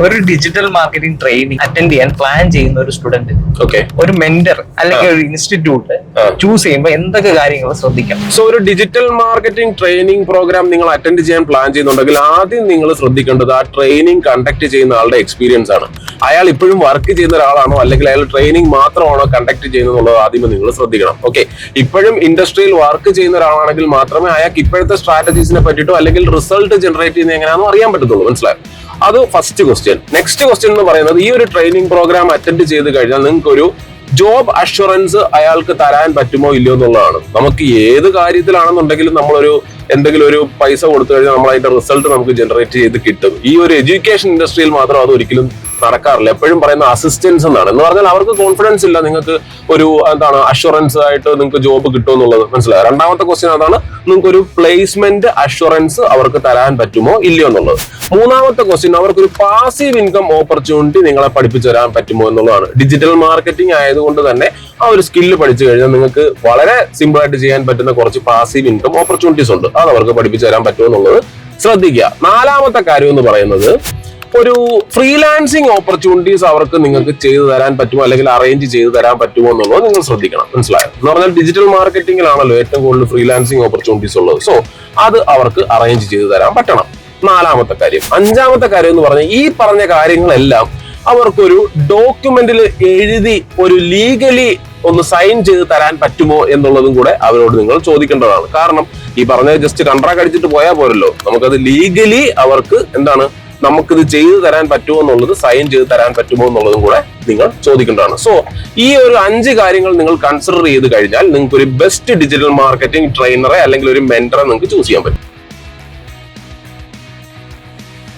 ഒരു digital marketing training attend ചെയ്യാൻ plan ചെയ്യുന്ന ഒരു സ്റ്റുഡന്റ് ഒരു മെന്റർ അല്ലെങ്കിൽ ഒരു ഇൻസ്റ്റിറ്റ്യൂട്ട് ചൂസ് ചെയ്യുമ്പോൾ എന്തൊക്കെ കാര്യങ്ങൾ ശ്രദ്ധിക്കണം? സോ ഒരു ഡിജിറ്റൽ മാർക്കറ്റിംഗ് ട്രെയിനിങ് പ്രോഗ്രാം നിങ്ങൾ അറ്റൻഡ് ചെയ്യാൻ പ്ലാൻ ചെയ്യുന്നുണ്ടെങ്കിൽ ആദ്യം നിങ്ങൾ ശ്രദ്ധിക്കേണ്ടത് ആ ട്രെയിനിങ് കണ്ടക്ട് ചെയ്യുന്ന ആളുടെ എക്സ്പീരിയൻസ് ആണ്. അയാൾ ഇപ്പോഴും വർക്ക് ചെയ്യുന്ന ഒരാളാണോ അല്ലെങ്കിൽ അയാൾ ട്രെയിനിങ് മാത്രമാണോ കണ്ടക്ട് ചെയ്യുന്നത് ആദ്യമേ നിങ്ങൾ ശ്രദ്ധിക്കണം. ഓക്കെ, ഇപ്പോഴും ഇൻഡസ്ട്രിയിൽ വർക്ക് ചെയ്യുന്ന ഒരാളാണെങ്കിൽ മാത്രമേ അയാൾക്ക് ഇപ്പോഴത്തെ സ്ട്രാറ്റജീസിനെ പറ്റിയിട്ടോ അല്ലെങ്കിൽ റിസൾട്ട് ജനറേറ്റ് ചെയ്യുന്നത് എങ്ങനെയാണെന്ന് അറിയാൻ പറ്റത്തുള്ളൂ. മനസ്സിലായോ? അത് ഫസ്റ്റ് ക്വസ്റ്റ്യൻ. നെക്സ്റ്റ് ക്വസ്റ്റ്യൻ എന്ന് പറയുന്നത്, ഈ ഒരു ട്രെയിനിങ് പ്രോഗ്രാം അറ്റൻഡ് ചെയ്ത് കഴിഞ്ഞാൽ നിങ്ങൾക്ക് ഒരു ജോബ് അഷുറൻസ് അയാൾക്ക് തരാൻ പറ്റുമോ ഇല്ലയോ എന്നുള്ളതാണ്. നമുക്ക് ഏത് കാര്യത്തിലാണെന്നുണ്ടെങ്കിലും നമ്മളൊരു എന്തെങ്കിലും ഒരു പൈസ കൊടുത്തു കഴിഞ്ഞാൽ നമ്മൾ അതിന്റെ റിസൾട്ട് നമുക്ക് ജനറേറ്റ് ചെയ്ത് കിട്ടും. ഈ ഒരു എഡ്യൂക്കേഷൻ ഇൻഡസ്ട്രിയിൽ മാത്രം അത് ഒരിക്കലും നടക്കാറില്ല. എപ്പോഴും പറയുന്ന അസിസ്റ്റൻസ് എന്നാണ്. എന്ന് പറഞ്ഞാൽ അവർക്ക് കോൺഫിഡൻസ് ഇല്ല നിങ്ങൾക്ക് ഒരു അഷുറൻസ് ആയിട്ട് നിങ്ങൾക്ക് ജോബ് കിട്ടും എന്നുള്ളത്. മനസ്സിലായോ? രണ്ടാമത്തെ ക്വസ്റ്റ്യൻ അതാണ്, നിങ്ങൾക്ക് ഒരു പ്ലേസ്മെന്റ് അഷുറൻസ് അവർക്ക് തരാൻ പറ്റുമോ ഇല്ലയോ എന്നുള്ളത്. മൂന്നാമത്തെ ക്വസ്റ്റ്യൻ, അവർക്കൊരു പാസീവ് ഇൻകം ഓപ്പർച്യൂണിറ്റി നിങ്ങളെ പഠിപ്പിച്ചു തരാൻ പറ്റുമോ എന്നുള്ളതാണ്. ഡിജിറ്റൽ മാർക്കറ്റിംഗ് ആയതുകൊണ്ട് തന്നെ ആ ഒരു സ്കില്ല് പഠിച്ചു കഴിഞ്ഞാൽ നിങ്ങൾക്ക് വളരെ സിമ്പിൾ ആയിട്ട് ചെയ്യാൻ പറ്റുന്ന കുറച്ച് പാസീവ് ഇൻകം ഓപ്പർച്യൂണിറ്റീസ് ഉണ്ട്. അത് അവർക്ക് പഠിപ്പിച്ചു തരാൻ പറ്റുമോ എന്നുള്ളത് ശ്രദ്ധിക്കുക. നാലാമത്തെ കാര്യം എന്ന് പറയുന്നത്, ഒരു ഫ്രീലാൻസിങ് ഓപ്പർച്യൂണിറ്റീസ് അവർക്ക് നിങ്ങൾക്ക് ചെയ്തു തരാൻ പറ്റുമോ അല്ലെങ്കിൽ അറേഞ്ച് ചെയ്തു തരാൻ പറ്റുമോ എന്നുള്ളത് നിങ്ങൾ ശ്രദ്ധിക്കണം. മനസ്സിലായോ? എന്ന് പറഞ്ഞാൽ ഡിജിറ്റൽ മാർക്കറ്റിംഗിലാണല്ലോ ഏറ്റവും കൂടുതൽ ഫ്രീലാൻസിങ് ഓപ്പർച്യൂണിറ്റീസ് ഉള്ളത്. സോ അത് അവർക്ക് അറേഞ്ച് ചെയ്തു തരാൻ പറ്റണം. നാലാമത്തെ കാര്യം. അഞ്ചാമത്തെ കാര്യം എന്ന് പറഞ്ഞാൽ, ഈ പറഞ്ഞ കാര്യങ്ങളെല്ലാം അവർക്കൊരു ഡോക്യുമെന്റിൽ എഴുതി ഒരു ലീഗലി ഒന്ന് സൈൻ ചെയ്ത് തരാൻ പറ്റുമോ എന്നുള്ളതും കൂടെ അവരോട് നിങ്ങൾ ചോദിക്കേണ്ടതാണ്. കാരണം ഈ പറഞ്ഞ ജസ്റ്റ് കൺട്രാക്ട് അടിച്ചിട്ട് പോയാൽ പോരല്ലോ, നമുക്കത് ലീഗലി അവർക്ക് നമുക്കിത് ചെയ്തു തരാൻ പറ്റുമോ എന്നുള്ളത്, സൈൻ ചെയ്ത് തരാൻ പറ്റുമോ എന്നുള്ളതും കൂടെ നിങ്ങൾ ചോദിക്കേണ്ടതാണ്. സോ ഈ ഒരു 5 കാര്യങ്ങൾ നിങ്ങൾ കൺസിഡർ ചെയ്ത് കഴിഞ്ഞാൽ നിങ്ങൾക്ക് ഒരു ബെസ്റ്റ് ഡിജിറ്റൽ മാർക്കറ്റിംഗ് ട്രെയിനറെ അല്ലെങ്കിൽ ഒരു മെന്ററെ നിങ്ങൾക്ക് ചൂസ് ചെയ്യാൻ പറ്റും.